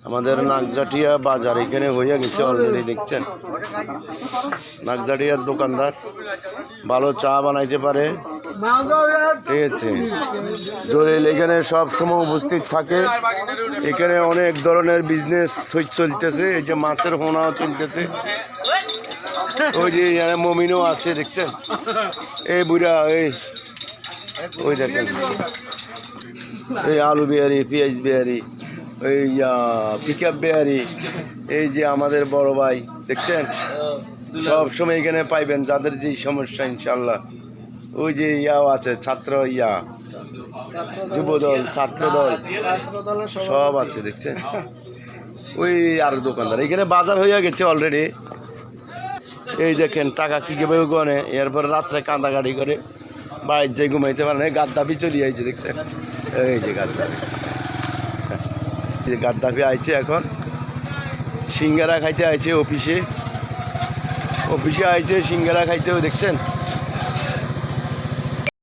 আমাদের নাগজাটিয়া বাজার এখানে হয়ে গেছে অলরেডি, দেখছেন নাগজাটিয়ার দোকানদার ভালো চা বানাইতে পারে, ঠিক আছে। জোরেল এখানে সব সময় উপস্থিত থাকে। এখানে অনেক ধরনের বিজনেস চলতেছে, এই যে মাছের হোনাও চলতেছে, ওই যে মমিনও আছে দেখছেন, এই বুড়া ওই দেখেন এই আলু বিহারি, পেঁয়াজ বিহারি, ওই পিক আপ বিহারি, এই যে আমাদের বড় ভাই দেখছেন, সব সময় এখানে পাইবেন যাদের যে সমস্যা ইনশাল্লাহ। ওই যে ইয়াও আছে, ছাত্র যুবদল, ছাত্রদল সব আছে দেখছেন। ওই আর দোকানদার এখানে বাজার হইয়া গেছে অলরেডি। এই দেখেন টাকা কি কেবে গনে, এরপরে রাত্রে কান্দাকাটি করে বাইর যে ঘুমাইতে পারে না, গাদ্দাফি চলে আইছে দেখছেন। এই যে গাদ্দাফি আইছে, এখন সিঙ্গারা খাইতে আইছে, অফিসে আইছে সিঙ্গারা খাইতেও দেখছেন।